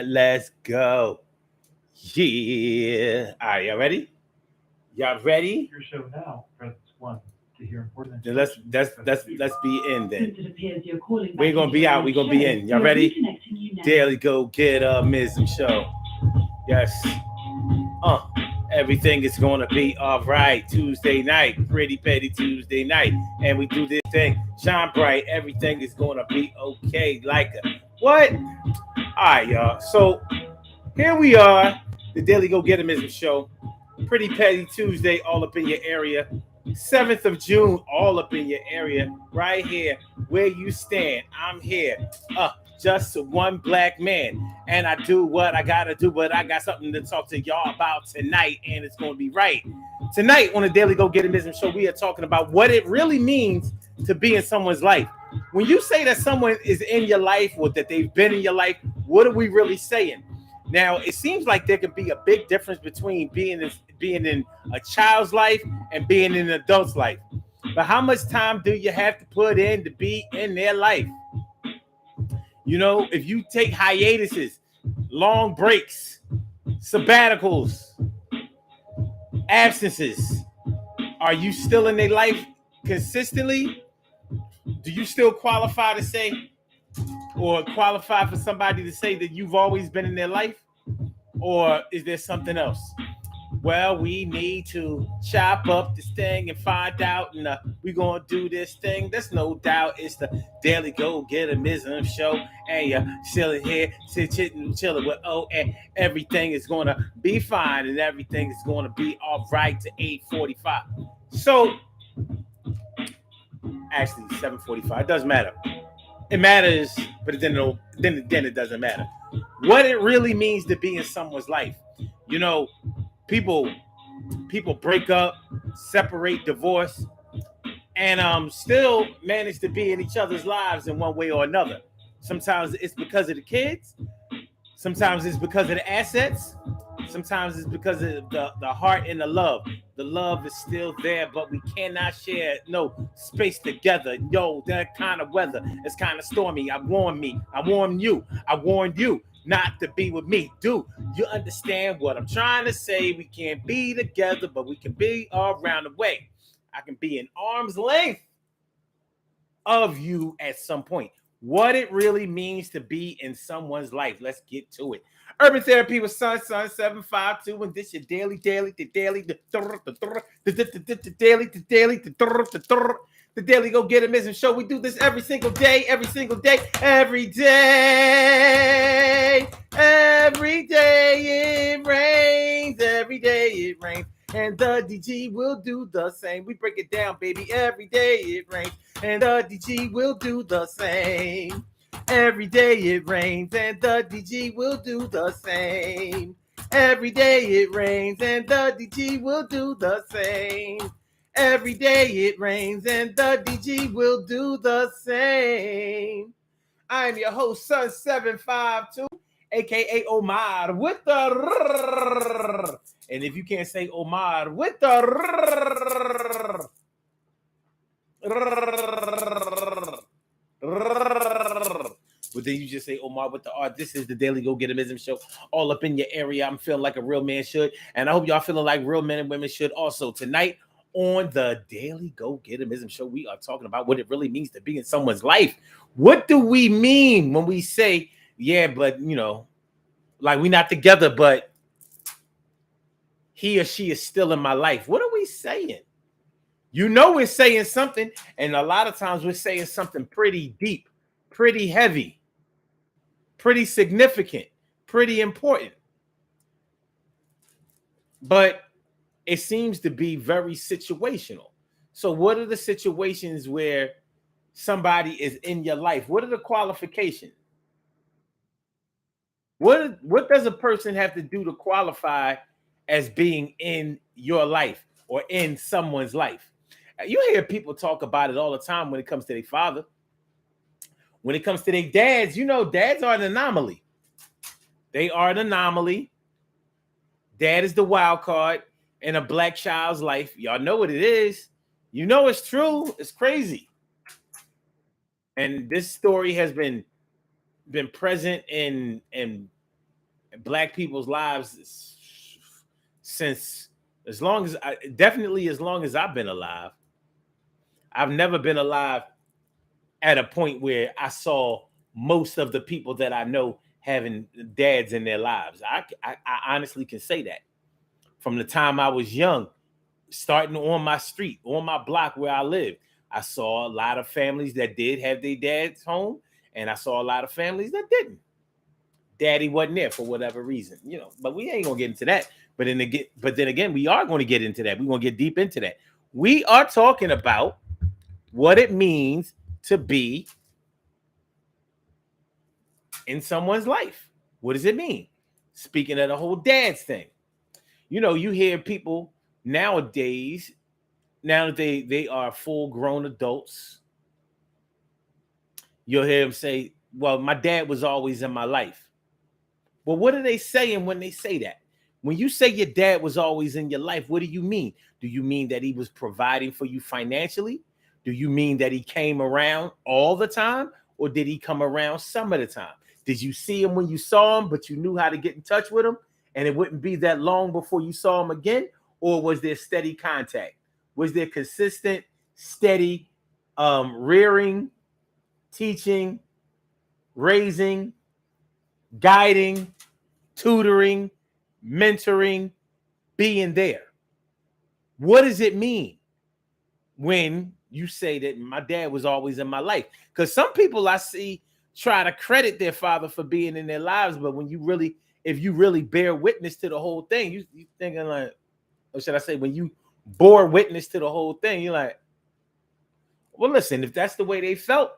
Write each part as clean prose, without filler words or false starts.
Let's go. Yeah. All right, y'all ready? Y'all ready? Your show now. Press 1 to hear important Then let's instructions. let's Press let's 2. let's be in then. Since it appears you're calling We back ain't gonna into be the out. wrong We gonna show, be in. Y'all we're ready? reconnecting you now. Daily Go Get Mism Show. Yes. Uh. Everything is gonna be all right. Tuesday night, pretty petty Tuesday night, and we do this thing. Shine bright. Everything is gonna be okay. Like a what? All right, y'all. So here we are, the Daily Go Getimism Show. Pretty Petty Tuesday, all up in your area. 7th of June, all up in your area. Right here, where you stand. I'm here. Just one black man. And I do what I gotta do, but I got something to talk to y'all about tonight, and it's gonna be right. Tonight on the Daily Go Getimism Show, we are talking about what it really means to be in someone's life. When you say that someone is in your life or that they've been in your life, what are we really saying? Now, it seems like there can be a big difference between being in a child's life and being in an adult's life. But how much time do you have to put in to be in their life? You know, if you take hiatuses, long breaks, sabbaticals, absences, are you still in their life consistently? Do you still qualify to say or qualify for somebody to say that you've always been in their life? Or is there something else? Well, we need to chop up this thing and find out, and we're going to do this thing. There's no doubt it's the Daily Go Getimism Show, and you're chilling here, chilling with and everything is going to be fine, and everything is going to be all right to 8:45. So, actually, 7:45. It doesn't matter. It matters, but then it doesn't matter. What it really means to be in someone's life. You know, people break up, separate, divorce, and still manage to be in each other's lives in one way or another. Sometimes it's because of the kids. Sometimes it's because of the assets. Sometimes it's because of the heart and the love. The love is still there, but we cannot share no space together. Yo, that kind of weather is kind of stormy. I warned you. I warned you not to be with me. Do you understand what I'm trying to say? We can't be together, but we can be all around the way. I can be in arm's length of you at some point. What it really means to be in someone's life. Let's get to it. Urban Therapy with Sun 752, and this your daily, the Daily Go Getimism Show. We do this every single day, every day it rains, every day it rains. And the DG will do the same. We break it down, baby. Every day it rains. And the DG will do the same. Every day it rains. And the DG will do the same. Every day it rains. And the DG will do the same. Every day it rains. And the DG will do the same. I'm your host, Sun752, aka Omar, with the and if you can't say Omar with the but then you just say Omar with the R. This is the Daily Go Getimism Show, all up in your area. I'm feeling like a real man should, and I hope y'all feeling like real men and women should also. Tonight on the Daily Go Getimism Show, we are talking about what it really means to be in someone's life. What do we mean when we say, yeah, but you know, like we're not together, but he or she is still in my life? What are we saying? You know, we're saying something, and a lot of times we're saying something pretty deep, pretty heavy, pretty significant, pretty important. But it seems to be very situational. So, what are the situations where somebody is in your life? What are the qualifications? What does a person have to do to qualify as being in your life or in someone's life? You hear people talk about it all the time when it comes to their father. When it comes to their dads, you know, dads are an anomaly. They are an anomaly. Dad is the wild card in a black child's life. Y'all know what it is. You know it's true. It's crazy. And this story has been been present in Black people's lives since as long as I've been alive. I've never been alive at a point where I saw most of the people that I know having dads in their lives. I honestly can say that. From the time I was young, starting on my street, on my block where I live, I saw a lot of families that did have their dads home, and I saw a lot of families that didn't. Daddy wasn't there for whatever reason, but we ain't gonna get into that. But then again, we are going to get into that. We're gonna get deep into that. We are talking about what it means to be in someone's life. What does it mean? Speaking of the whole dads thing, you hear people nowadays, now that they are full grown adults, you'll hear them say, well, my dad was always in my life. Well, what are they saying when they say that? When you say your dad was always in your life, what do you mean? Do you mean that he was providing for you financially? Do you mean that he came around all the time? Or did he come around some of the time? Did you see him when you saw him, but you knew how to get in touch with him, and it wouldn't be that long before you saw him again? Or was there steady contact? Was there consistent, steady rearing, teaching, raising, guiding, tutoring, mentoring, being there? What does it mean when you say that my dad was always in my life? Because some people I see try to credit their father for being in their lives, but if you really bear witness to the whole thing, you thinking like, or should I say, when you bore witness to the whole thing, you're like, well, listen, if that's the way they felt,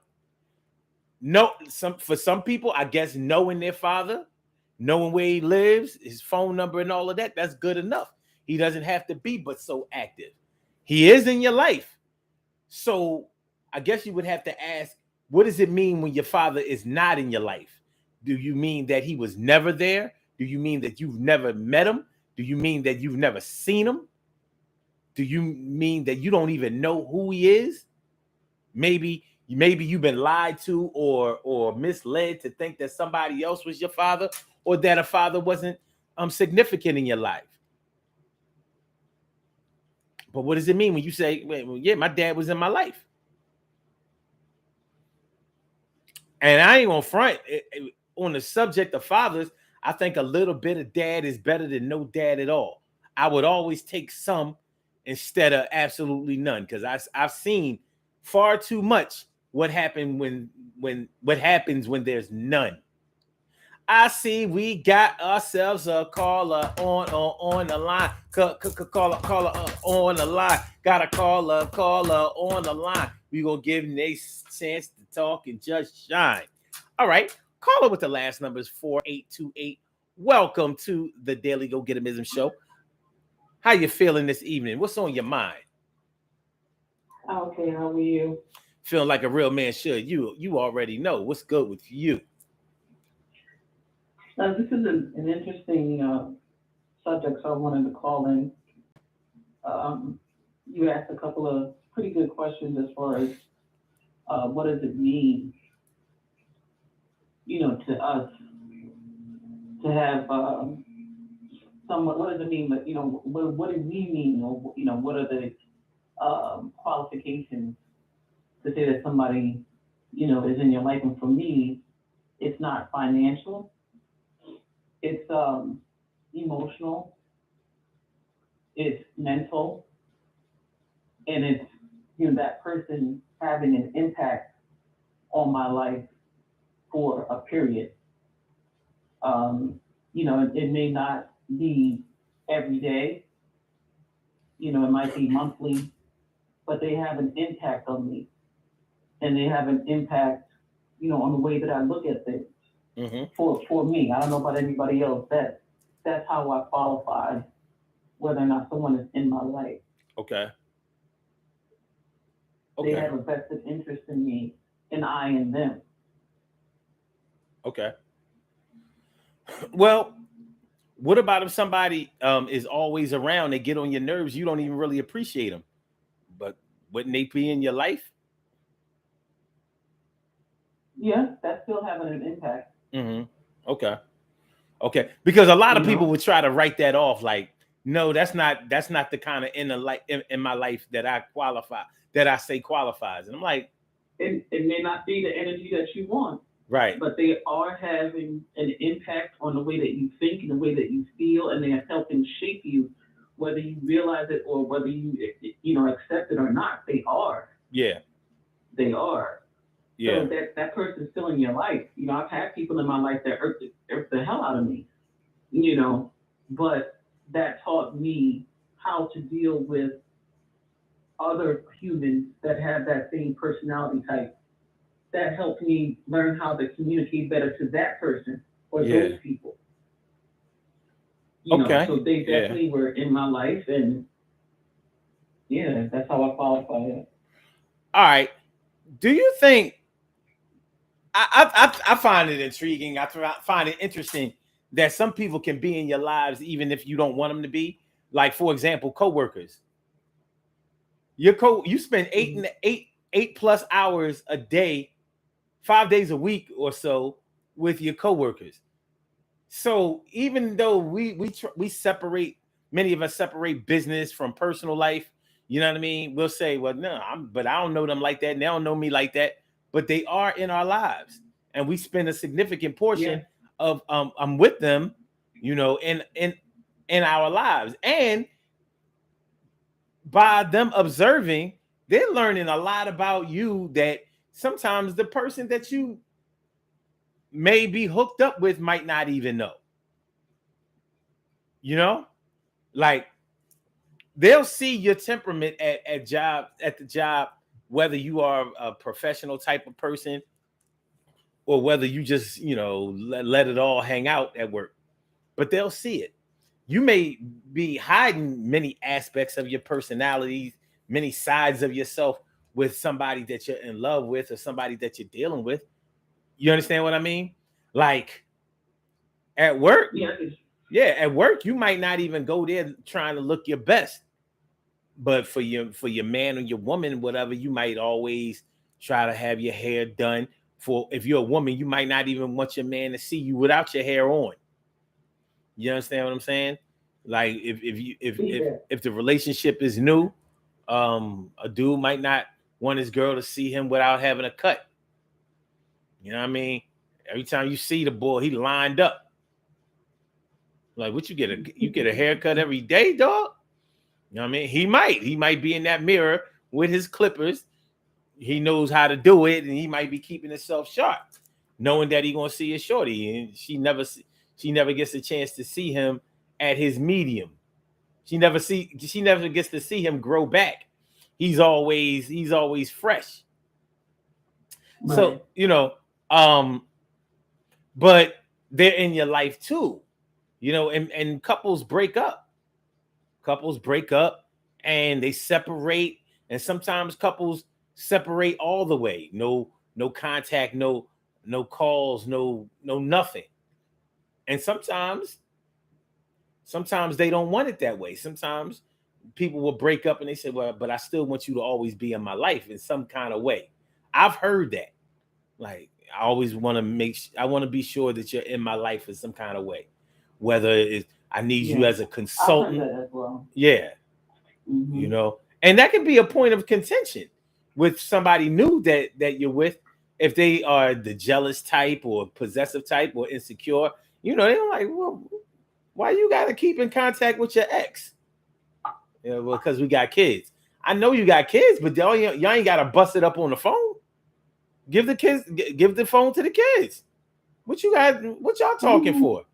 for some people, I guess knowing their father, knowing where he lives, his phone number and all of that, that's good enough. He doesn't have to be but so active. He is in your life. So I guess you would have to ask, what does it mean when your father is not in your life? Do you mean that he was never there? Do you mean that you've never met him? Do you mean that you've never seen him? Do you mean that you don't even know who he is? Maybe you've been lied to or misled to think that somebody else was your father, or that a father wasn't significant in your life. But what does it mean when you say, well, yeah, my dad was in my life? And I ain't gonna front on the subject of fathers. I think a little bit of dad is better than no dad at all. I would always take some instead of absolutely none, because I've seen far too much what happens when there's none. I see we got ourselves a caller on the line. Caller on the line. Got a caller on the line. We gonna give them a chance to talk and just shine. All right, caller with the last number is 4828. Welcome to the Daily Go Getimism Show. How you feeling this evening? What's on your mind? Okay, how are you? Feeling like a real man should. You already know what's good with you. This is an interesting subject, so I wanted to call in. You asked a couple of pretty good questions as far as what does it mean, to us to have someone. What does it mean? But what do we mean, or what are the qualifications to say that somebody is in your life? And for me, it's not financial. It's emotional, it's mental, and it's that person having an impact on my life for a period. It may not be every day, it might be monthly, but they have an impact on me, and they have an impact, on the way that I look at things. Mm-hmm. For me, I don't know about anybody else. That's how I qualify whether or not someone is in my life. Okay. They have a vested interest in me, and I in them. Okay. Well, what about if somebody is always around? They get on your nerves. You don't even really appreciate them, but wouldn't they be in your life? Yeah, that's still having an impact. Okay. Because a lot of You people know? would try to write that off, like, no, that's not the kind of in my life that I say qualifies. And I'm like, It may not be the energy that you want, right. but they are having an impact on the way that you think and the way that you feel, and they are helping shape you, whether you realize it or whether you accept it or not. They are. Yeah. They are. Yeah. So that person's still in your life. I've had people in my life that irked the hell out of me, but that taught me how to deal with other humans that have that same personality type. That helped me learn how to communicate better to that person or Yeah. those people. Okay. So they Yeah. definitely were in my life, and yeah, that's how I qualify it. All right. Do you think I find it intriguing. I find it interesting that some people can be in your lives even if you don't want them to be. Like, for example, coworkers. You spend eight plus hours a day, 5 days a week or so with your coworkers. So even though we separate, many of us separate business from personal life. You know what I mean? We'll say, well, no, but I don't know them like that, and they don't know me like that. But they are in our lives, and we spend a significant portion of I'm with them, in our lives, and by them observing, they're learning a lot about you that sometimes the person that you may be hooked up with might not even know. Like, they'll see your temperament at the job, whether you are a professional type of person or whether you just, let it all hang out at work. But they'll see it. You may be hiding many aspects of your personality, many sides of yourself with somebody that you're in love with or somebody that you're dealing with. You understand what I mean? Like, at work, at work, you might not even go there trying to look your best. But for your man or your woman, whatever, you might always try to have your hair done. If you're a woman, you might not even want your man to see you without your hair on. You understand what I'm saying? Like, if the relationship is new, a dude might not want his girl to see him without having a cut. You know what I mean? Every time you see the boy, he lined up. Like, what you get a haircut every day, dog? You know what I mean? He might be in that mirror with his clippers. He knows how to do it, and he might be keeping himself sharp, knowing that he's gonna see his shorty, and she never gets a chance to see him at his medium. She never gets to see him grow back. He's always fresh. Right. So, but they're in your life too, and couples break up. And they separate, and sometimes couples separate all the way. No contact, no calls, no nothing. And sometimes they don't want it that way. Sometimes people will break up and they say, well, but I still want you to always be in my life in some kind of way. I've heard that. Like, I always want to be sure that you're in my life in some kind of way. Whether it's I need you as a consultant. I've heard that as well. Yeah. Mm-hmm. And that can be a point of contention with somebody new that you're with. If they are the jealous type or possessive type or insecure, they're like, well, why you got to keep in contact with your ex? Well, because we got kids. I know you got kids, but y'all ain't got to bust it up on the phone. Give the phone to the kids. What y'all talking for?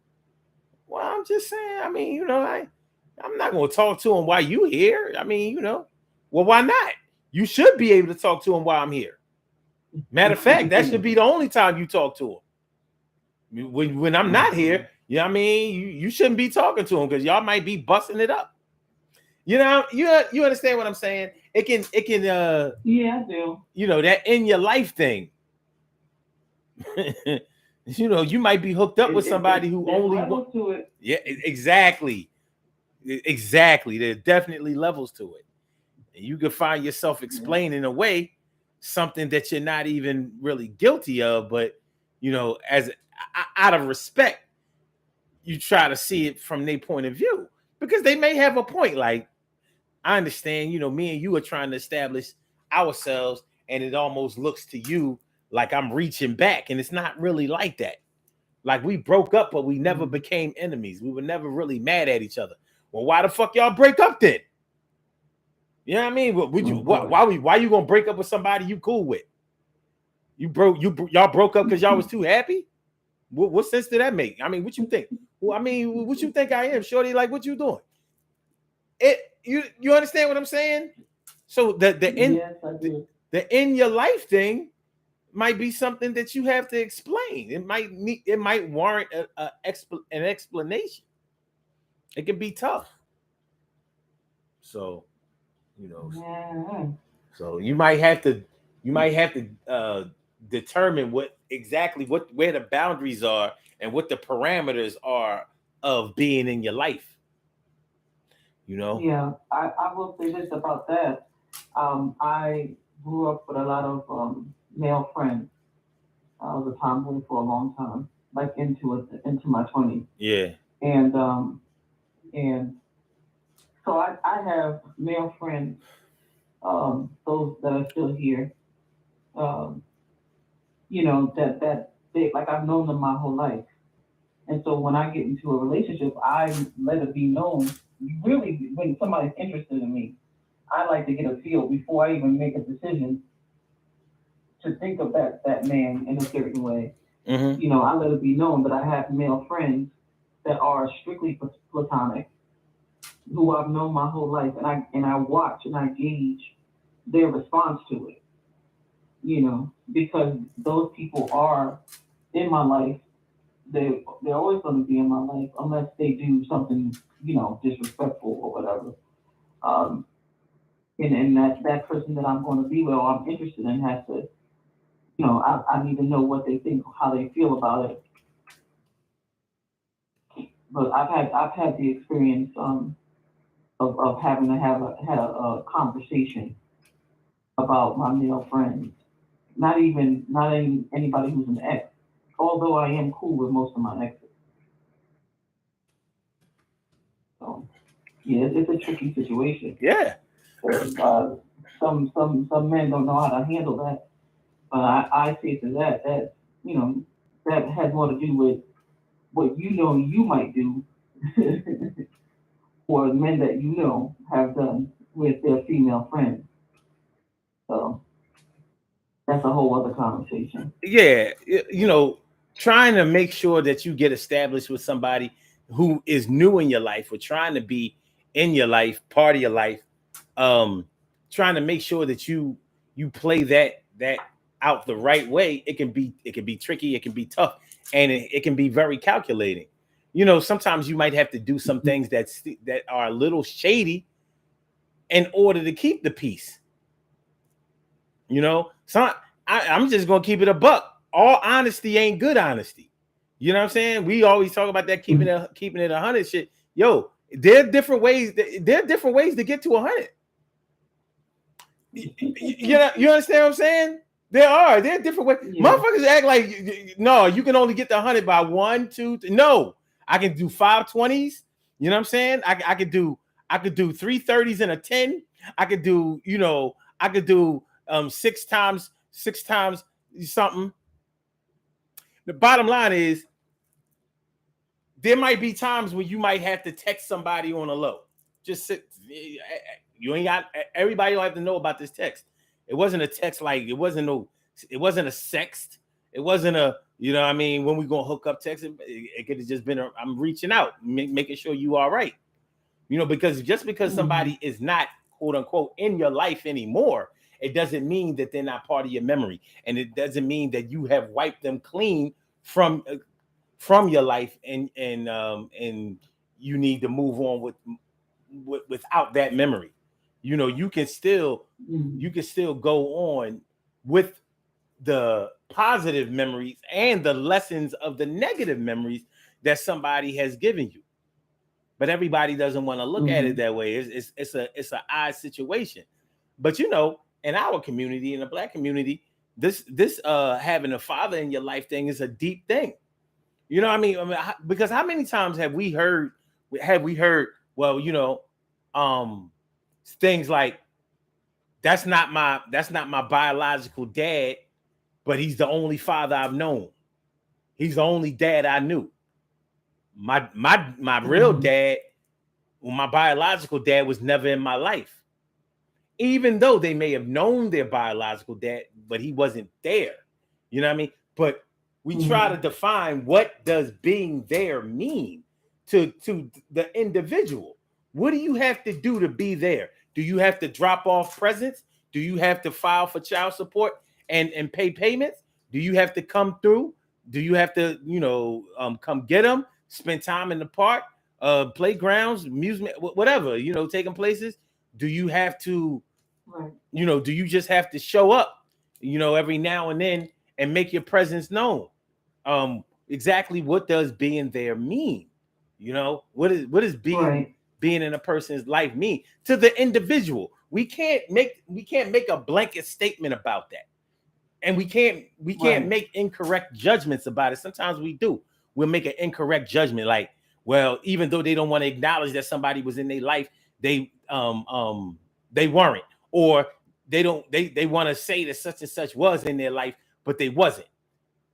Well, I'm just saying, I mean, I'm not going to talk to him while you here. I mean, well, why not? You should be able to talk to him while I'm here. Matter of fact, that should be the only time you talk to him. When I'm not here, you shouldn't be talking to him because y'all might be busting it up. You understand what I'm saying? It can yeah, I do. That in your life thing. You might be hooked up with somebody who only levels to it. Yeah, exactly. There are definitely levels to it. And you can find yourself explaining away something that you're not even really guilty of, but you know, as out of respect, you try to see it from their point of view because they may have a point. Like, I understand, you know, me and you are trying to establish ourselves, and it almost looks to you like I'm reaching back, and it's not really like that. Like, we broke up, but we never became enemies. We were never really mad at each other. Well, why the fuck y'all break up then? You know what I mean? Why you gonna break up with somebody you cool with? Y'all broke up because y'all was too happy? What sense did that make? I mean, what you think? Well, I mean, what you think I am, shorty? Like, what you doing? You understand what I'm saying? So the in your life thing might be something that you have to explain. It might warrant an explanation. It can be tough. So, you know, so you might have to determine where the boundaries are and what the parameters are of being in your life. You know? Yeah, I will say this about that. I grew up with a lot of male friends. I was a tomboy for a long time, like into my 20s. Yeah. And so I have male friends, those that are still here, you know, that they, like, I've known them my whole life. And so when I get into a relationship, I let it be known, really, when somebody's interested in me, I like to get a feel before I even make a decision to think of that man in a certain way. Mm-hmm. You know, I let it be known that I have male friends that are strictly platonic, who I've known my whole life, and I watch and I gauge their response to it. You know, because those people are in my life. They're always going to be in my life unless they do something, you know, disrespectful or whatever. And that person that I'm going to be with or I'm interested in has to, you know, I need to know what they think, how they feel about it. But I've had the experience of having to have a conversation about my male friends. Not even anybody who's an ex. Although I am cool with most of my exes. So yeah, it's a tricky situation. Yeah. Some men don't know how to handle that. But I say to that, you know, that has more to do with what you know you might do or men that you know have done with their female friends. So that's a whole other conversation. Yeah, you know, trying to make sure that you get established with somebody who is new in your life or trying to be in your life, part of your life, trying to make sure that you play that out the right way. It can be tricky, it can be tough, and it can be very calculating. You know, sometimes you might have to do some things that are a little shady in order to keep the peace. You know, I'm just gonna keep it a buck. All honesty ain't good honesty. You know what I'm saying? We always talk about that keeping it 100 shit. Yo, there are different ways. There are different ways to get to 100. You know, you understand what I'm saying? There are different ways. Yeah. Motherfuckers act like no, you can only get to 100 by 1, 2, 3. No, I can do 520s. You know what I'm saying? I could do 3 30s and a 10. I could do 6 times something. The bottom line is there might be times when you might have to text somebody on a low. Just sit. You ain't got everybody don't have to know about this text. It wasn't a text like it wasn't a sext. It wasn't a, you know what I mean, when we gonna hook up text, it could have just been I'm reaching out, making sure you all right. You know, because just because somebody is not quote unquote in your life anymore, it doesn't mean that they're not part of your memory, and it doesn't mean that you have wiped them clean from your life, and you need to move on without that memory. You know, you can still go on with the positive memories and the lessons of the negative memories that somebody has given you. But everybody doesn't want to look at it that way. It's an odd situation. But you know, in our community, in the Black community, this having a father in your life thing is a deep thing. You know what I mean? Because how many times have we heard, well, things like, that's not my biological dad, but he's the only father I've known. He's the only dad I knew. My real dad, well, my biological dad was never in my life. Even though they may have known their biological dad, but he wasn't there. You know what I mean? But we try to define, what does being there mean to the individual? What do you have to do to be there? Do you have to drop off presents? Do you have to file for child support and pay payments? Do you have to come through? Do you have to, come get them, spend time in the park, playgrounds, amusement, whatever, taking places? Do you have to, do you just have to show up, every now and then and make your presence known? Exactly what does being there mean? What is being in a person's life mean to the individual? We can't make a blanket statement about that. And we can't make incorrect judgments about it. Sometimes we do. We'll make an incorrect judgment, like, well, even though they don't want to acknowledge that somebody was in their life, they weren't, or they want to say that such and such was in their life, but they wasn't.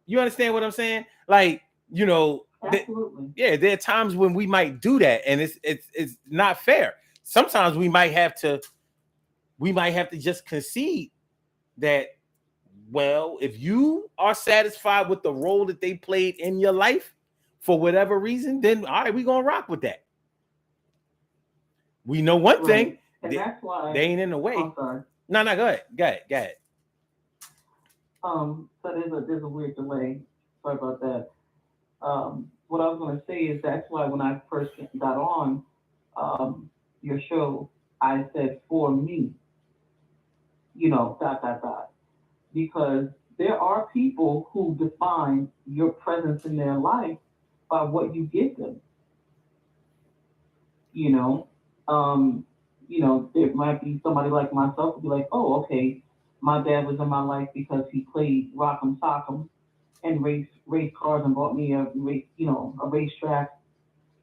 You understand what I'm saying? Like, Absolutely. there are times when we might do that, and it's not fair. Sometimes we might have to just concede that, well, if you are satisfied with the role that they played in your life for whatever reason, then all right, we're gonna rock with that. We know one thing, and that's why they ain't in the way. I'm sorry. No, go ahead. So there's a weird delay. Sorry about that. What I was going to say is, that's why when I first got on your show, I said, for me, because there are people who define your presence in their life by what you give them. There might be somebody like myself who be like, oh, okay, my dad was in my life because he played rock'em sock'em and race cars and bought me a racetrack,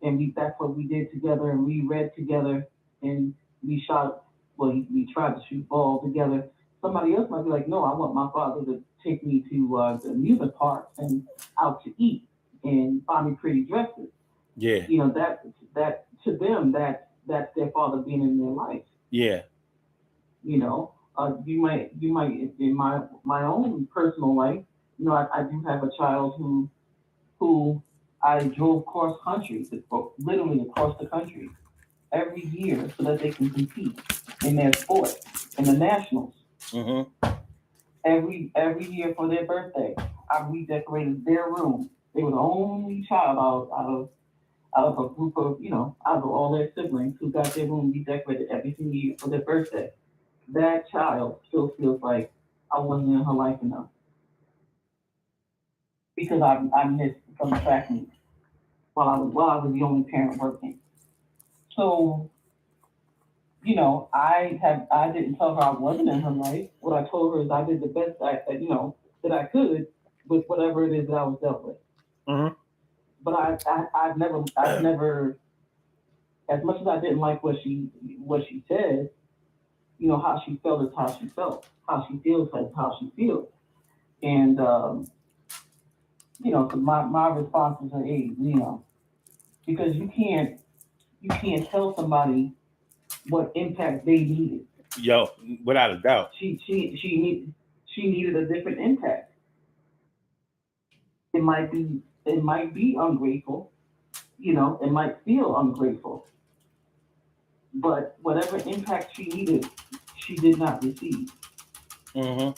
and that's what we did together, and we read together, and we tried to shoot ball together. Somebody else might be like, no, I want my father to take me to the amusement parks and out to eat and buy me pretty dresses. Yeah. That to them, that's their father being in their life. Yeah. You might in my own personal life, I do have a child who I drove cross country, literally across the country every year, so that they can compete in their sport in the nationals. Mm-hmm. Every year for their birthday, I redecorated their room. They were the only child out of a group of, out of all their siblings who got their room redecorated every single year for their birthday. That child still feels like I wasn't in her life enough, because I missed some track meets while I was the only parent working. So, I didn't tell her I wasn't in her life. What I told her is I did the best that I could with whatever it is that I was dealt with. Mm-hmm. But I've never, as much as I didn't like what she said, how she felt is how she felt. How she feels is how she feels. And so my responses are, hey, because you can't tell somebody what impact they needed. Yo, without a doubt. She needed a different impact. It might be ungrateful, it might feel ungrateful. But whatever impact she needed, she did not receive. Mm-hmm.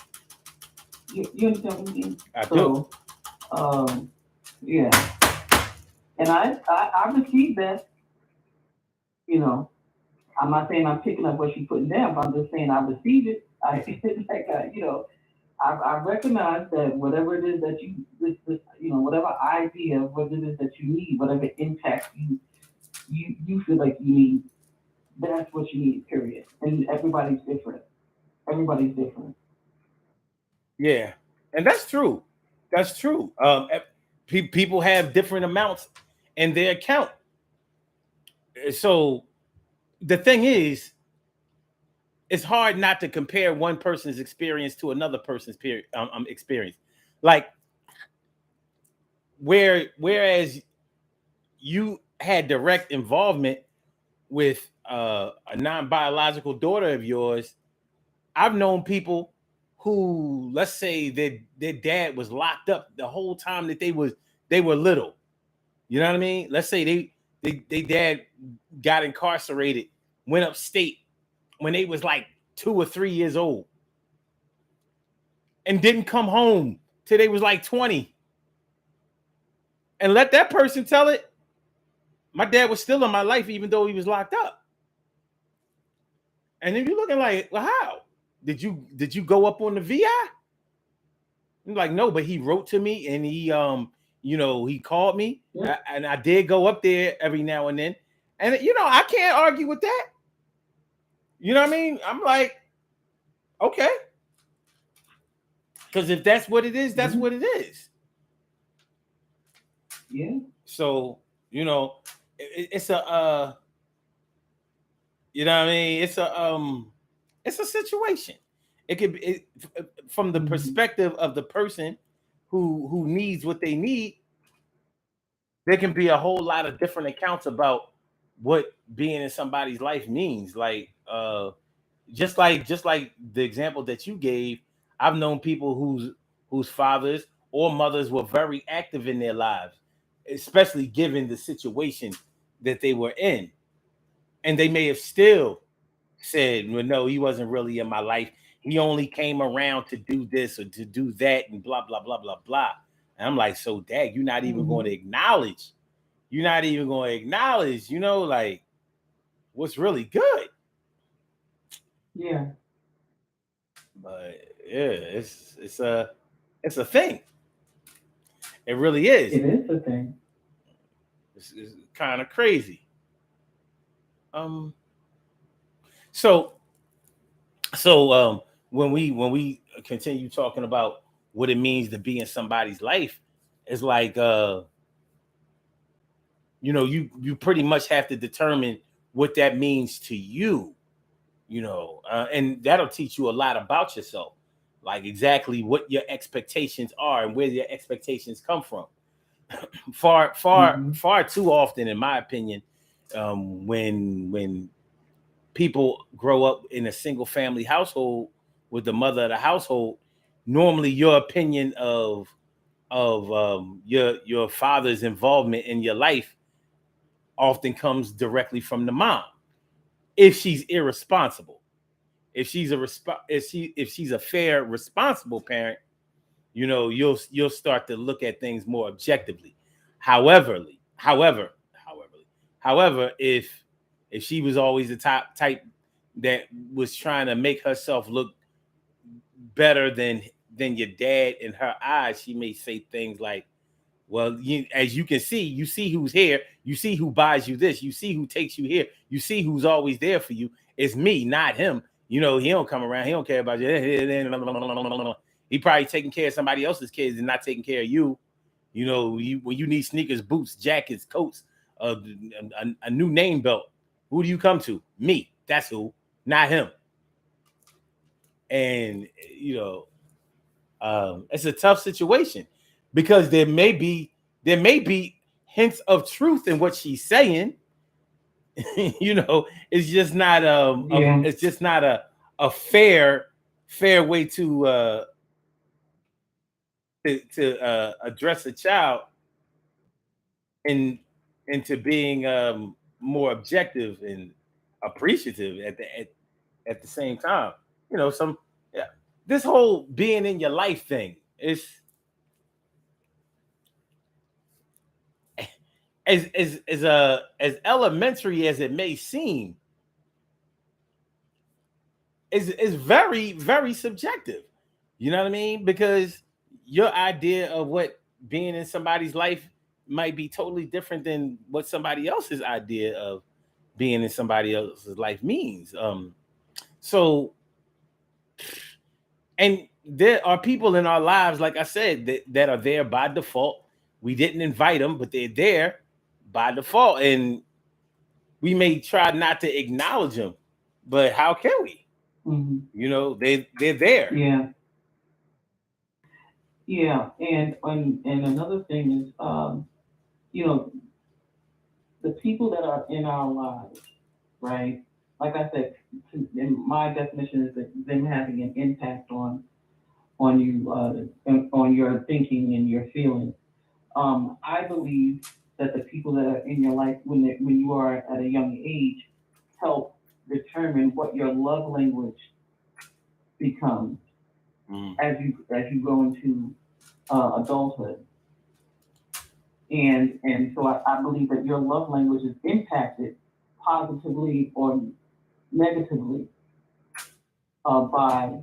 You understand what I mean? I do. Yeah. And I received that. I'm not saying I'm picking up what she's putting down, but I'm just saying I received it. I recognize that whatever it is that whatever idea of what it is that you need, whatever impact you feel like you need, that's what you need, period. And everybody's different. Everybody's different. Yeah, and that's true. That's true. People have different amounts in their account. So the thing is, it's hard not to compare one person's experience to another person's experience. Like whereas you had direct involvement with a non-biological daughter of yours, I've known people who, let's say, their dad was locked up the whole time that they were little. You know what I mean? Let's say they dad got incarcerated, went upstate when they was like 2 or 3 years old, and didn't come home till they was like 20. And let that person tell it, my dad was still in my life even though he was locked up. And then you're looking like, well, how? Did you go up on the VI? I'm like, no, but he wrote to me and he he called me. Yeah. And I did go up there every now and then. And I can't argue with that. You know what I mean? I'm like, okay. Because if that's what it is, that's what it is. Yeah. So, it's a you know what I mean? It's a situation. It could be from the perspective of the person who needs what they need. There can be a whole lot of different accounts about what being in somebody's life means. Like just like the example that you gave, I've known people whose fathers or mothers were very active in their lives, especially given the situation that they were in. And they may have still said, well, no, he wasn't really in my life. He only came around to do this or to do that and blah, blah, blah, blah, blah. And I'm like, so dang, you're not even going to acknowledge. You're not even going to acknowledge, like what's really good. Yeah. But yeah, it's a thing. It really is. It is a thing. It's kind of crazy. So when we continue talking about what it means to be in somebody's life, it's like you pretty much have to determine what that means to you, and that'll teach you a lot about yourself, like exactly what your expectations are and where your expectations come from. far too often, in my opinion, when people grow up in a single family household with the mother of the household, normally your opinion of your father's involvement in your life often comes directly from the mom. If she's irresponsible, if she's a fair, responsible parent, you'll start to look at things more objectively. However, if she was always the type that was trying to make herself look better than your dad in her eyes, she may say things like, well, as you can see, you see who's here, you see who buys you this, you see who takes you here, you see who's always there for you. It's me, not him. He don't come around, he don't care about you. He probably taking care of somebody else's kids and not taking care of you. When you need sneakers, boots, jackets, coats, a new name belt, who do you come to? Me. That's who, not him. And it's a tough situation because there may be hints of truth in what she's saying. It's just not it's just not a fair way to address a child into being more objective and appreciative at the same time. This whole being in your life thing is as elementary as it may seem, is very, very subjective. You know what I mean? Because your idea of what being in somebody's life might be totally different than what somebody else's idea of being in somebody else's life means. So And there are people in our lives, like I said, that are there by default. We didn't invite them, but they're there by default. And we may try not to acknowledge them, but how can we? Mm-hmm. You know, they're there. Yeah. Yeah. And another thing is, you know, the people that are in our lives, right? Like I said, in my definition is that them having an impact on you, and on your thinking and your feelings. I believe that the people that are in your life when you are at a young age help determine what your love language becomes as you go into adulthood. And so I believe that your love language is impacted positively or negatively by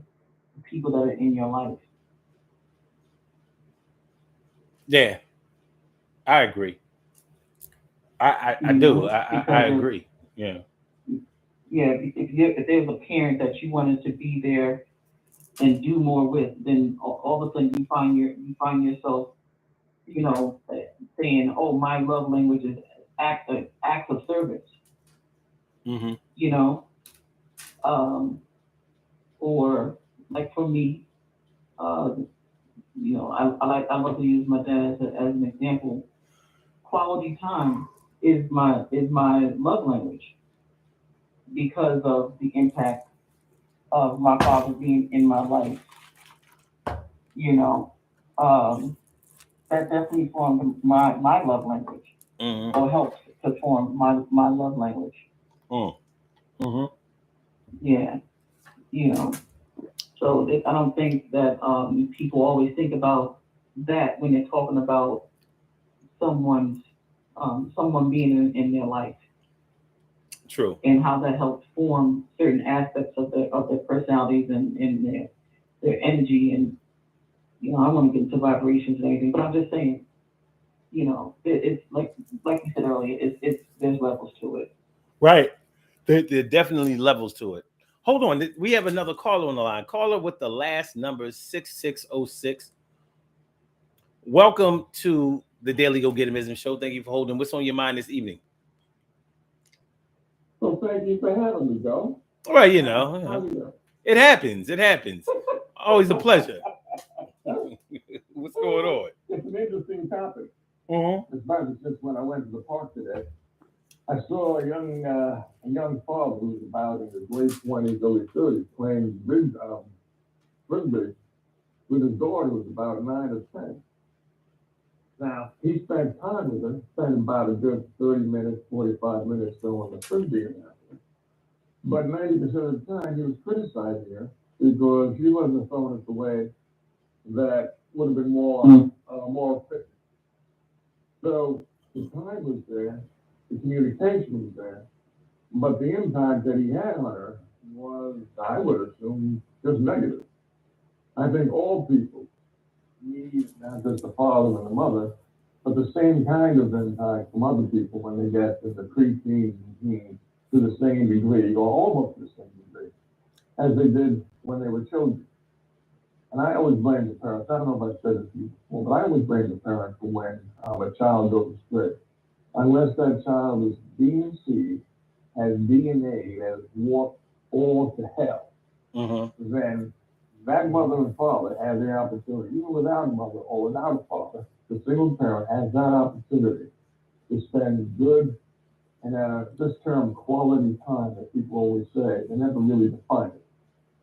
the people that are in your life. Yeah, I agree. I do. I agree. Yeah. Yeah, if there's a parent that you wanted to be there and do more with, then all of a sudden you find yourself, you know, saying, "Oh, my love language is acts of service." Mm-hmm. You know, or like for me, you know, I love to use my dad as an example. Quality time is my love language because of the impact of my father being in my life. You know, that definitely formed my love language, or helped to form my love language. Mm-hmm. Yeah, you know. So I don't think that people always think about that when they're talking about someone being in their life. True. And how that helps form certain aspects of their personalities and their energy. And you know, I don't want to get into vibrations and everything, but I'm just saying, you know, it's like you said earlier, it's there's levels to it. Right. There are definitely levels to it. Hold on. We have another caller on the line. Caller with the last number 6606. Welcome to the Daily Go Getimism Show. Thank you for holding. What's on your mind this evening? Well, thank you for having me, Joe. Well, you know, it happens. It happens. Always a pleasure. What's going on? It's an interesting topic. Mm-hmm. Especially since when I went to the park today, I saw a young father who was about in his late 20s, early 30s, playing frisbee with his daughter who was about 9 or 10. Now, he spent time with her, spent about a good 30 minutes, 45 minutes throwing the frisbee in there. But 90% of the time, he was criticizing her because she wasn't throwing it the way that would have been more efficient. So the time was there, the communication was there, but the impact that he had on her was, I would assume, just negative. I think all people need not just the father and the mother, but the same kind of impact from other people when they get to the preteens and teens to the same degree, or almost the same degree, as they did when they were children. And I always blame the parents. I don't know if I've said it to you before, but I always blame the parent for when a child goes astray. Unless that child is DNC, has DNA that has warped all to hell, then that mother and father have the opportunity, even without a mother or without a father, the single parent has that opportunity to spend good and this term quality time that people always say, they never really define it.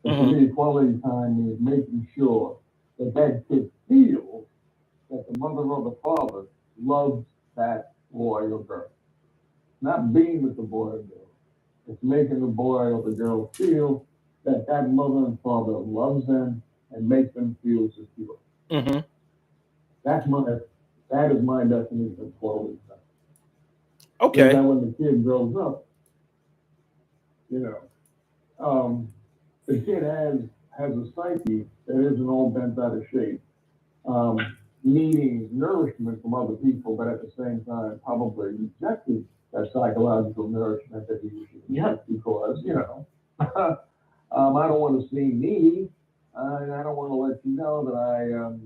But to me, quality time means making sure that that kid feels that the mother or the father loves that boy or girl. Not being with the boy or girl. It's making the boy or the girl feel that that mother and father loves them and makes them feel secure. Mm-hmm. That is my definition of quality time. Okay. And then when the kid grows up, you know, the kid has a psyche that isn't all bent out of shape, needing nourishment from other people, but at the same time probably rejecting that psychological nourishment that he usually gets because, you know, I don't want to seem needy. And I don't want to let you know that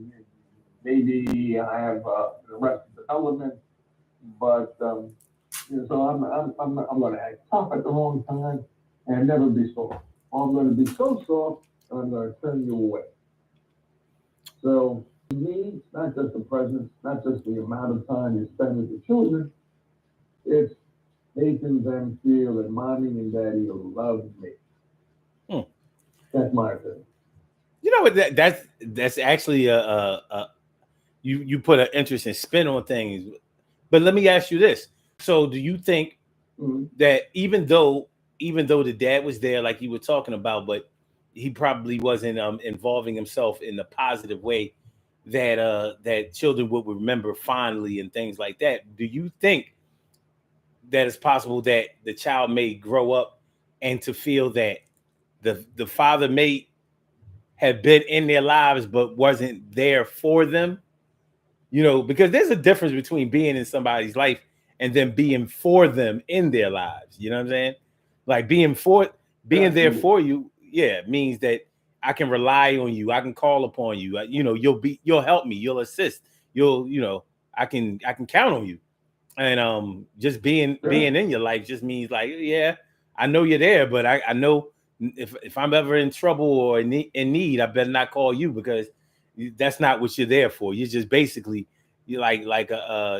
maybe I have arrested development, but so I'm going to act tough at the wrong time and never be soft. Or I'm going to be so soft and I'm going to turn you away. So to me, it's not just the presence, not just the amount of time you spend with the children, it's making them feel that mommy and daddy love me. Hmm. That's my opinion. You know what? That's actually you put an interesting spin on things. But let me ask you this: so, do you think that even though the dad was there, like you were talking about, but he probably wasn't involving himself in the positive way that children would remember fondly and things like that? Do you think that it's possible that the child may grow up and to feel that the father may have been in their lives but wasn't there for them? You know, because there's a difference between being in somebody's life and then being for them in their lives. You know what I'm saying? Like being there for you, yeah, means that I can rely on you, I can call upon you. You know, you'll help me, you'll assist, I can count on you. And just being in your life just means like, yeah, I know you're there, but I know if I'm ever in trouble or in need, I better not call you, because that's not what you're there for. You're just basically you're like how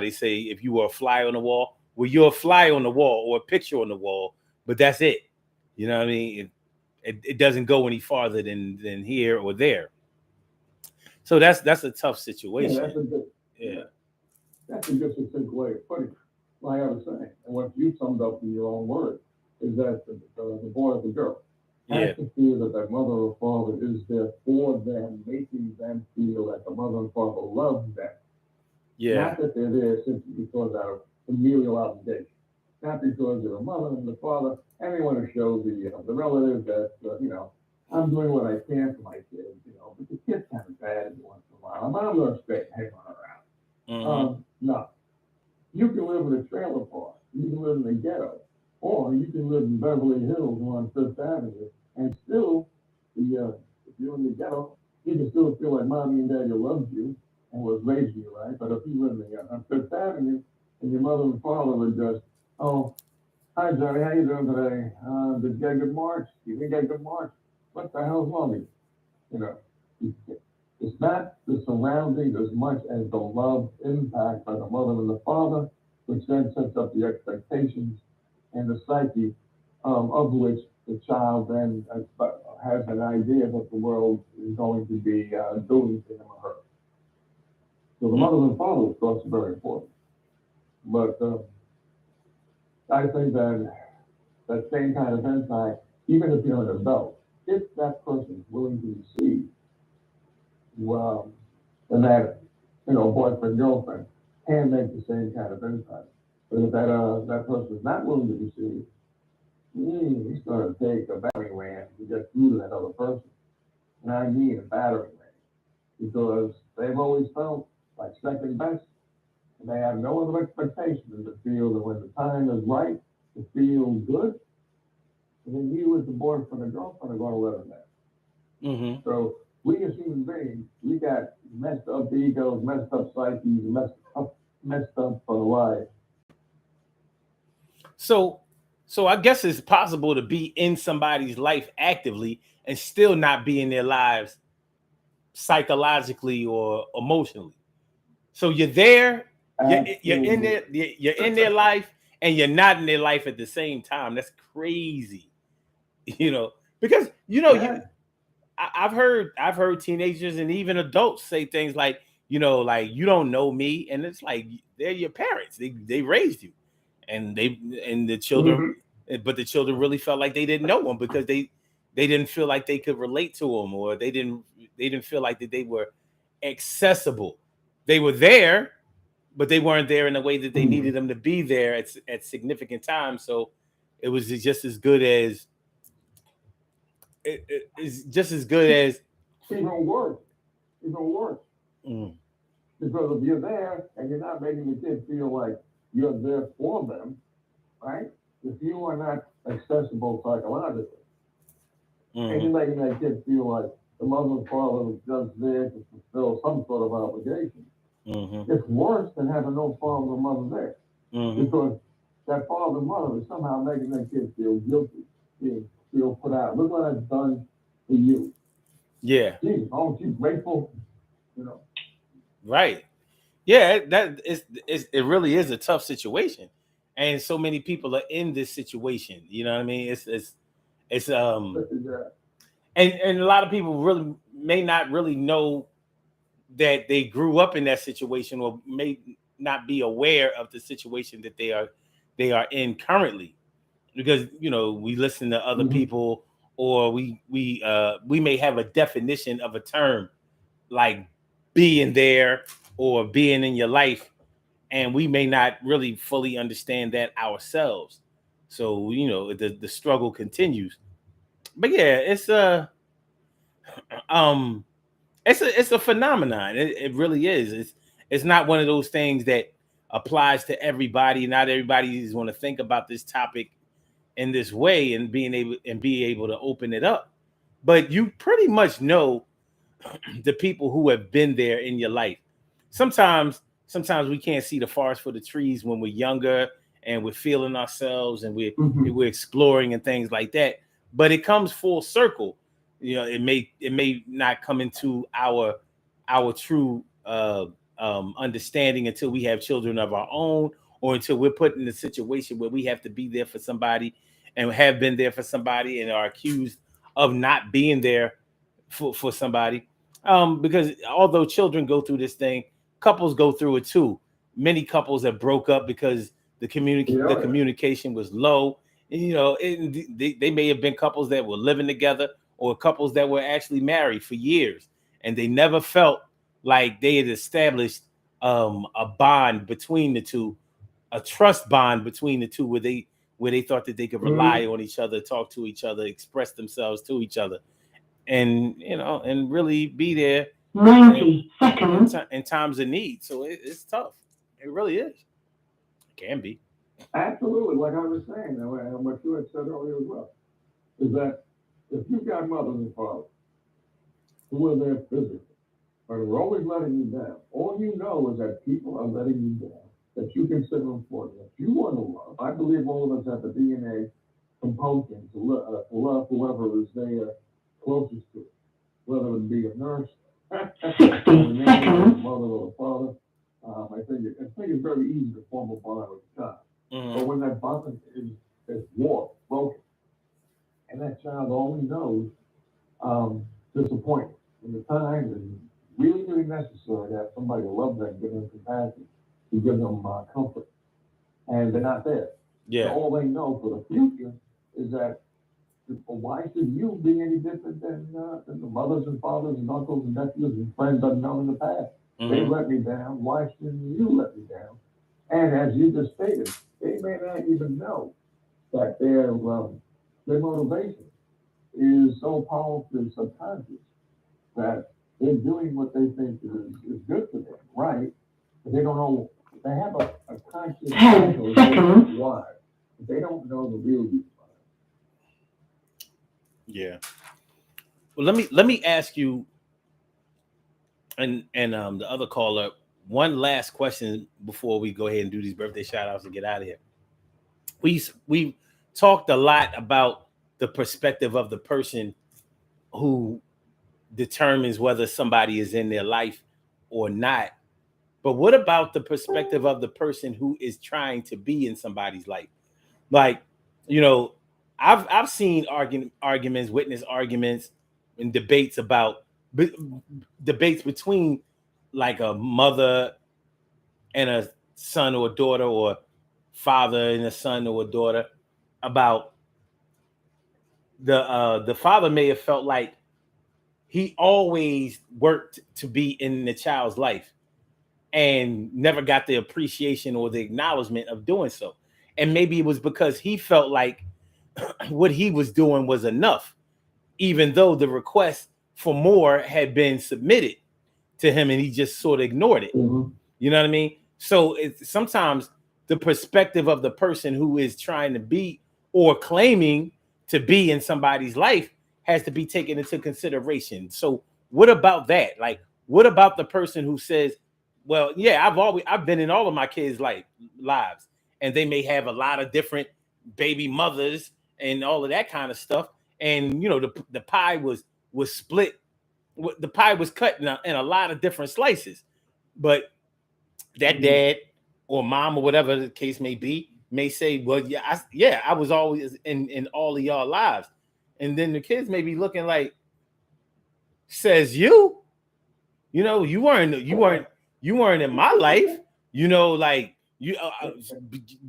they say, if you were a fly on the wall, well, you're a fly on the wall or a picture on the wall, but that's it. You know what I mean? It doesn't go any farther than here or there. So that's a tough situation. Yeah. That's a good succinct way of putting it. Like I was saying, and what you summed up in your own words is that the boy or the girl has to feel that their mother or father is there for them, making them feel that the mother and father love them. Yeah. Not that they're there simply because out of familial obligation. Not because they're a mother and the father, and they want to show the relative that, I'm doing what I can for my kids, but the kid's kind of bad every once in a while. I'm going to stay hang on around. Mm-hmm. No. You can live in a trailer park, you can live in the ghetto, or you can live in Beverly Hills on Fifth Avenue, and still, if you're in the ghetto, you can still feel like mommy and daddy loved you and was raising you right. But if you live on Fifth Avenue and your mother and father were just, oh, hi Johnny, how you doing today? Did you get a good march? You didn't get a good march? What the hell's wrong with you? It's not the surrounding as much as the love impact by the mother and the father, which then sets up the expectations and the psyche of which the child then has an idea that the world is going to be doing to him or her. So the mother and father, of course, are very important. But I think that same kind of impact, even if you're an adult, if that person is willing to receive, well, and that, boyfriend, girlfriend can make the same kind of impact. But if that person is not willing to receive, he's going to take a battering ram to get through to that other person. And I mean a battering ram, because they've always felt like second best, and they have no other expectation than to feel that when the time is right, to feel good, and then you as the boyfriend or girlfriend are going to let them down. Mm-hmm. So we as human beings, we got messed up egos, messed up psyches, messed up lives. So I guess it's possible to be in somebody's life actively and still not be in their lives psychologically or emotionally. So you're there, you're in their life, and you're not in their life at the same time. That's crazy, because I've heard teenagers and even adults say things like, like, you don't know me, and it's like, they're your parents. They raised you, and the children, but the children really felt like they didn't know them because they didn't feel like they could relate to them, or they didn't feel like that they were accessible. They were there, but they weren't there in the way that they needed them to be there at significant times. So it was just as good as it's just as good as even worse. Because if you're there and you're not making the kid feel like you're there for them, right? If you are not accessible psychologically, And you're making that kid feel like the mother and father was just there to fulfill some sort of obligation. It's worse than having no father or mother there. Because that father and mother is somehow making that kid feel guilty, feel put out. Look what I've done for you. Yeah. Geez, aren't you grateful? You know. Right. Yeah, it really is a tough situation. And so many people are in this situation. You know what I mean? It's and a lot of people really may not really know that they grew up in that situation, or may not be aware of the situation that they are in currently, because we listen to other people, or we may have a definition of a term like being there or being in your life, and we may not really fully understand that ourselves. So the struggle continues. But yeah, it's a phenomenon. It really is. It's not one of those things that applies to everybody. Not everybody is going to think about this topic in this way and be able to open it up. But you pretty much know the people who have been there in your life. Sometimes we can't see the forest for the trees when we're younger and we're feeling ourselves and we're exploring and things like that. But it comes full circle. It may not come into our true understanding until we have children of our own, or until we're put in a situation where we have to be there for somebody and have been there for somebody and are accused of not being there for somebody. Because although children go through this thing, couples go through it too. Many couples have broke up because the communication was low. They may have been couples that were living together, or couples that were actually married for years, and they never felt like they had established a bond between the two, a trust bond between the two, where they thought that they could rely on each other, talk to each other, express themselves to each other, and and really be there 90 seconds in times of need. So it's tough. It really is. It can be. Absolutely, like I was saying, and what you had said earlier as well, is that if you've got mothers and fathers who are there physically, but are always letting you down, all you know is that people are letting you down, that you consider important, that you want to love. I believe all of us have the DNA compulsion to love whoever is there closest to it, whether it be a nurse, 60 seconds, mother or a father. I think it's very easy to form a bond with a child. But when that bond is warped, broken, and that child only knows disappointment, and the time is really, really necessary to have somebody to love them, give them compassion, to give them comfort, and they're not there. Yeah. So all they know for the future is that, why should you be any different than the mothers and fathers and uncles and nephews and friends I've known in the past? They let me down. Why shouldn't you let me down? And as you just stated, they may not even know that their motivation is so powerful and subconscious that they're doing what they think is good for them, right? But they don't know. They have a conscious 10 seconds. why. But they don't know the real reason. Yeah. Well, let me ask you and the other caller one last question before we go ahead and do these birthday shout outs and get out of here. We talked a lot about the perspective of the person who determines whether somebody is in their life or not. But what about the perspective of the person who is trying to be in somebody's life? Like, I've seen arguments, witness arguments, and debates between like a mother and a son or a daughter, or father and a son or a daughter, about the father may have felt like he always worked to be in the child's life and never got the appreciation or the acknowledgement of doing so. And maybe it was because he felt like what he was doing was enough, even though the request for more had been submitted to him and he just sort of ignored it. Mm-hmm. You know what I mean? So it's sometimes the perspective of the person who is trying to be or claiming to be in somebody's life has to be taken into consideration. So what about that? Like, what about the person who says, well, yeah, I've been in all of my kids' lives, and they may have a lot of different baby mothers and all of that kind of stuff. And the pie was split. The pie was cut in a lot of different slices, but that dad or mom or whatever the case may be may say, well, I was always in all of y'all lives. And then the kids may be looking like, says you weren't in my life, like you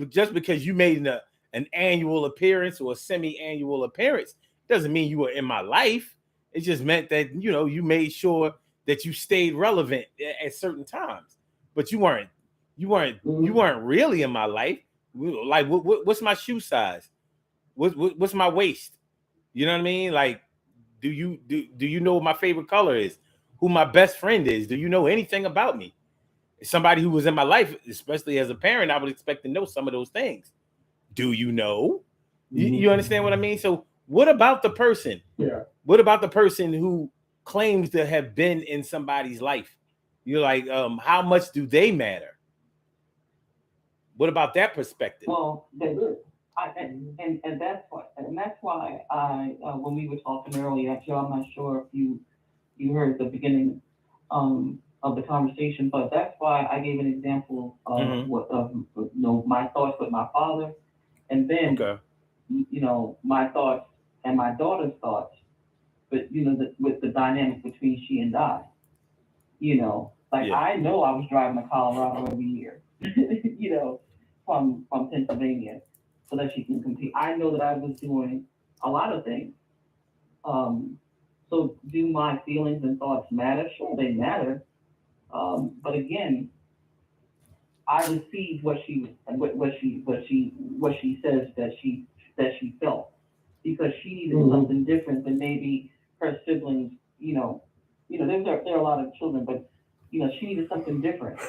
just because you made an annual appearance or a semi-annual appearance doesn't mean you were in my life. It just meant that you made sure that you stayed relevant at certain times, but you weren't really in my life. Like, what's my shoe size? What's my waist? You know what I mean? Like, do you know what my favorite color is? Who my best friend is? Do you know anything about me? Somebody who was in my life, especially as a parent, I would expect to know some of those things. Do you know? You understand what I mean? So what about the person? Yeah. What about the person who claims to have been in somebody's life? You're like, how much do they matter? What about that perspective? Well, and that's why I when we were talking earlier, Joe, I'm not sure if you heard the beginning of the conversation, but that's why I gave an example of my thoughts with my father, and then my thoughts and my daughter's thoughts, but with the dynamic between she and I, I know I was driving to Colorado every year, from Pennsylvania, so that she can compete. I know that I was doing a lot of things. So do my feelings and thoughts matter? Sure, they matter. But again, I received what she says that she felt, because she needed something different than maybe her siblings. There are a lot of children, but she needed something different.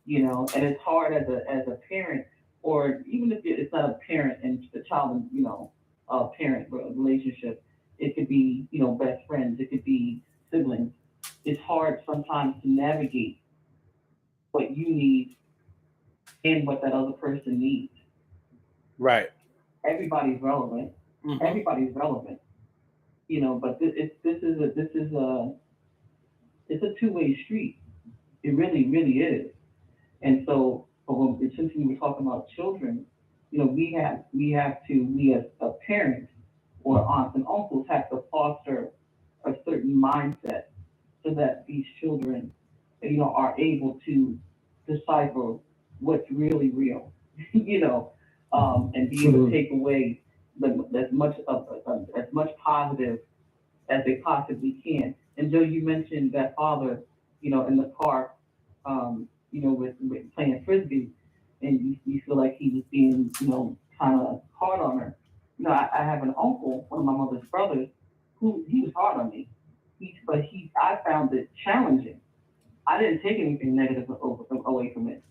And it's hard as a parent, or even if it's not a parent and the child, a parent relationship. It could be, best friends. It could be siblings. It's hard sometimes to navigate what you need and what that other person needs. Right. Everybody's relevant. Mm-hmm. Everybody's relevant. But it's a two-way street. It really, really is. And so, since we were talking about children, we as parents or aunts and uncles have to foster a certain mindset so that these children, are able to decipher what's really real, and be able to take away as much positive as they possibly can. And Joe, you mentioned that father, in the park, with playing frisbee, and you feel like he was being, kind of hard on her. I have an uncle, one of my mother's brothers, who he was hard on me. I found it challenging. I didn't take anything negative away from it.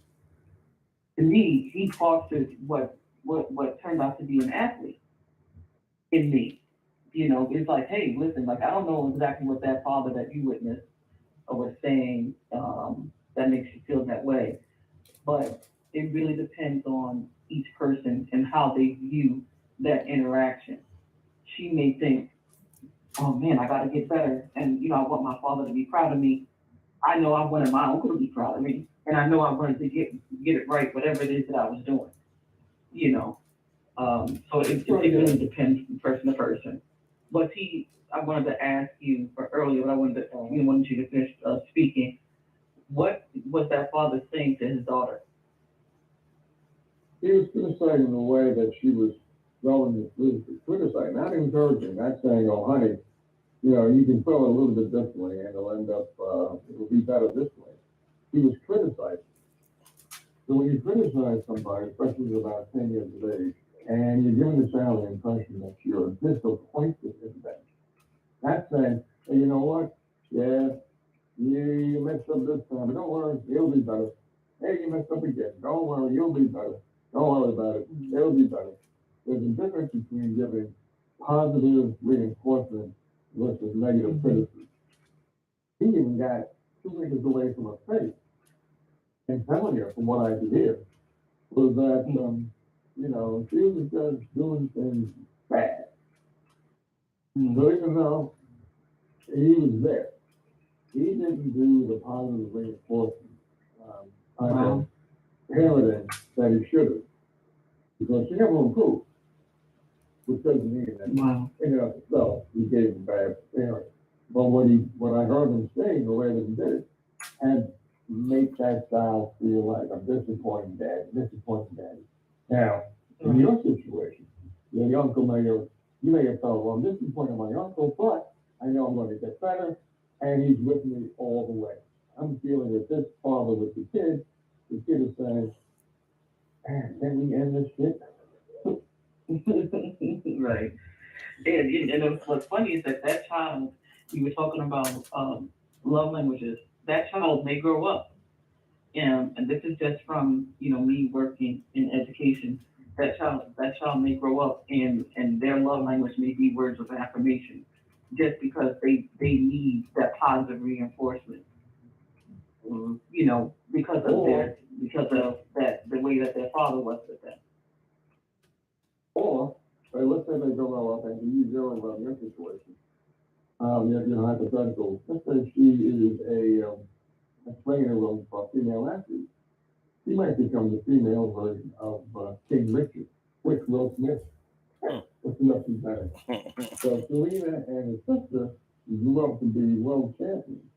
To me, he fostered what turned out to be an athlete in me. It's like, hey, listen, like, I don't know exactly what that father that you witnessed was saying that makes you feel that way, but it really depends on each person and how they view that interaction. She may think, oh man, I got to get better, and I want my father to be proud of me. I know I wanted my uncle to be proud of me, and I know I wanted to get it right, whatever it is that I was doing. So it really depends from person to person. But I wanted to ask you earlier, but I wanted you to finish speaking. What was that father saying to his daughter? He was criticizing the way that she was criticizing, not encouraging, not saying, oh, honey, you can throw it a little bit this way and it'll end up, it'll be better this way. He was criticizing. So when you criticize somebody, especially about 10 years of age, and you're giving the child the impression that you're disappointed in them, that's saying, hey, you know what? Yeah, you messed up this time, but don't worry, it'll be better. Hey, you messed up again. Don't worry, you'll be better. Don't worry about it. It'll be better. There's a difference between giving positive reinforcement versus negative criticism. He even got 2 acres away from a state. And telling her, from what I could hear, was that, she was just doing things bad. So even though he was there, he didn't do the positive reinforcement type of parenting that he should have. Because she never improved, which doesn't mean that in and of itself he gave him bad parenting. But what I heard him saying, the way that he did it, had make that child feel like I'm disappointing daddy. Now, in your situation, your uncle you may have felt, well, I'm disappointed in my uncle, but I know I'm going to get better, and he's with me all the way. I'm feeling that this father with the kid is saying, can we end this shit? Right. And what's funny is that child, you were talking about love languages, that child may grow up. And this is just from, me working in education. That child may grow up and their love language may be words of affirmation just because they need that positive reinforcement. Because of that, the way that their father was with them. Or, let's say they grow up and you zero in your situation. Hypothetical. Let's say she is a trainer for female athletes. She might become the female version of King Richard, with Will Smith. What's nothing better? So Selena and his sister grew up to be world champions,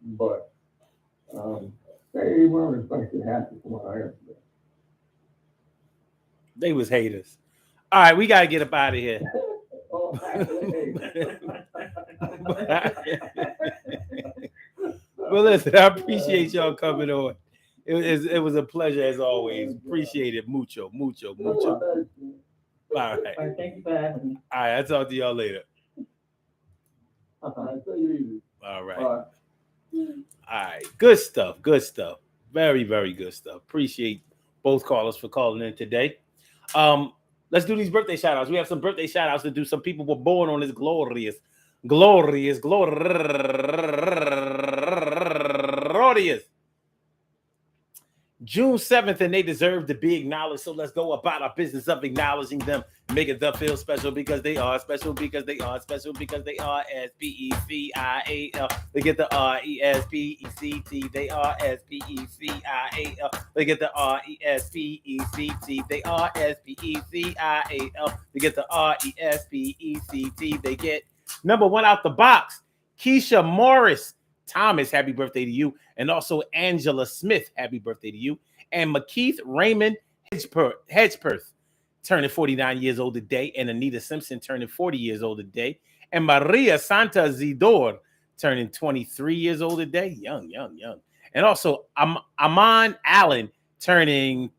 but they weren't especially happy from what I understand. They was haters. All right, we got to get up out of here. Well, listen, I appreciate y'all coming on. It was a pleasure as always. Appreciate it. Mucho. All right. Thank you for having me. All right, I'll talk to y'all later. All right. All right. Good stuff. Very, very good stuff. Appreciate both callers for calling in today. Let's do these birthday shout outs. We have some birthday shout outs to do. Some people were born on this glorious June 7th, and they deserve to be acknowledged. So let's go about our business of acknowledging them, making them feel special because they are special, because they are special, because they are S-P-E-C-I-A-L. They get the R-E-S-P-E-C-T. They are S-P-E-C-I-A-L. They get the R-E-S-P-E-C-T. They are S-P-E-C-I-A-L. They get the R-E-S-P-E-C-T. They get number one out the box, Keisha Morris. Thomas, happy birthday to you. And also Angela Smith, happy birthday to you. And McKeith Raymond Hedgeperth, turning 49 years old today. And Anita Simpson, turning 40 years old today. And Maria Santa Zidor, turning 23 years old today. Young. And also Amon Allen, turning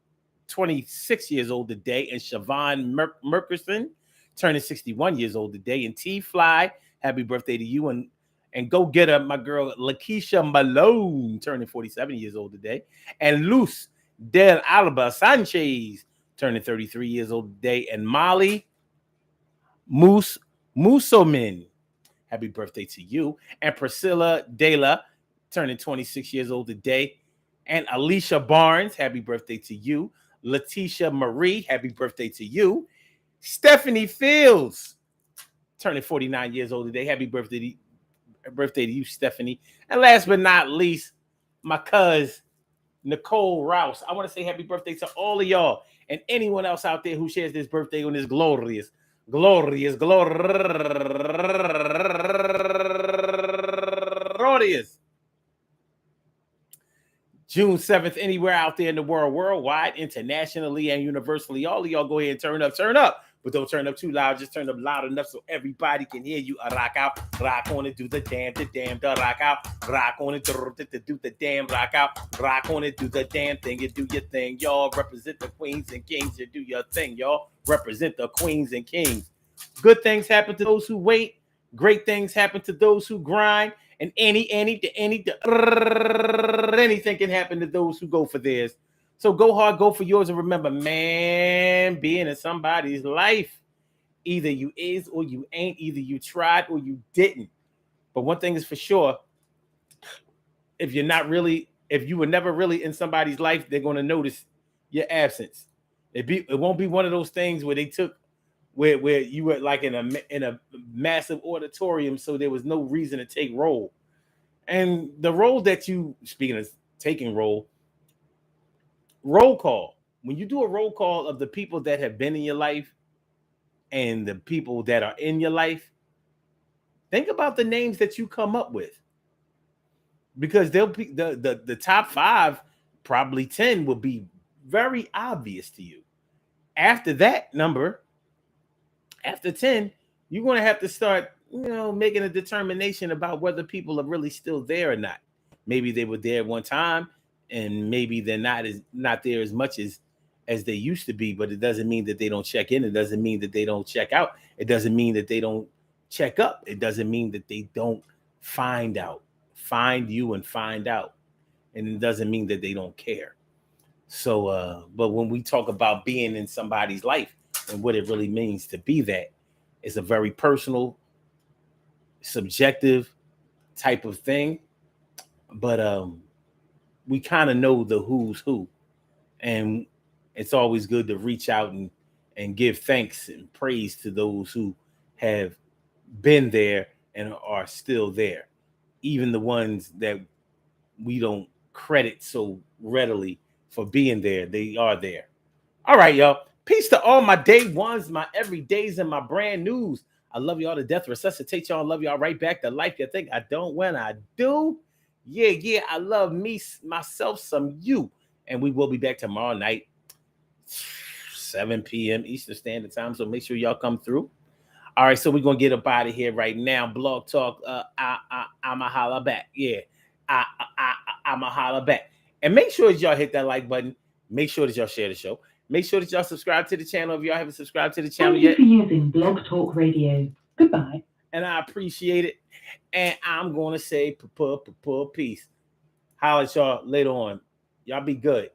26 years old today. And Siobhan Merkerson, turning 61 years old today. And T-Fly, happy birthday to you. And go get her, my girl, Lakeisha Malone, turning 47 years old today. And Luz Del Alba Sanchez, turning 33 years old today. And Molly Musomin, happy birthday to you. And Priscilla Dela, turning 26 years old today. And Alicia Barnes, happy birthday to you. Letitia Marie, happy birthday to you. Stephanie Fields, turning 49 years old today. Happy birthday to you, Stephanie. And last but not least, my cousin, Nicole Rouse. I want to say happy birthday to all of y'all and anyone else out there who shares this birthday on this glorious June 7th, anywhere out there in the world, worldwide, internationally, and universally. All of y'all go ahead and turn up. But don't turn up too loud. Just turn up loud enough so everybody can hear you. Rock out, rock on it, do the damn, rock out, rock on it, do the damn, rock out, rock on it, do the damn thing, you do your thing, y'all. Represent the queens and kings, you do your thing, y'all. Represent the queens and kings. Good things happen to those who wait. Great things happen to those who grind. And anything can happen to those who go for theirs. So go hard, go for yours, and remember, man, being in somebody's life Either you is or you ain't. Either you tried or you didn't. But one thing is for sure, if you were never really in somebody's life, they're going to notice your absence. It won't be one of those things where they took where you were like in a massive auditorium, so there was no reason to take roll. And the role that you, speaking of taking roll call, when you do a roll call of the people that have been in your life and the people that are in your life, think about the names that you come up with, because they'll be the top 5, probably 10 will be very obvious to you. After that number, after 10, you're going to have to start, making a determination about whether people are really still there or not. Maybe they were there one time, and maybe they're not there as much as they used to be. But it doesn't mean that they don't check in. It doesn't mean that they don't check out. It doesn't mean that they don't check up. It doesn't mean that they don't find you and find out. And it doesn't mean that they don't care. So, but when we talk about being in somebody's life and what it really means to be that, it's a very personal, subjective type of thing. But we kind of know the who's who, and it's always good to reach out and give thanks and praise to those who have been there and are still there, even the ones that we don't credit so readily for being there. They are there. All right, y'all. Peace to all my day ones, my everydays, and my brand news. I love y'all to death. Resuscitate y'all. Love y'all right back to life. You think I don't when I do? Yeah. I love me, myself, some you. And we will be back tomorrow night, 7 p.m. Eastern Standard Time. So make sure y'all come through. All right, so we're going to get up out of here right now. Blog Talk, I'ma holla back. Yeah, I'ma holla back. And make sure that y'all hit that like button. Make sure that y'all share the show. Make sure that y'all subscribe to the channel if y'all haven't subscribed to the channel Thank you yet. for using Blog Talk Radio. Goodbye. And I appreciate it. And I'm going to say peace. Holla at y'all later on. Y'all be good.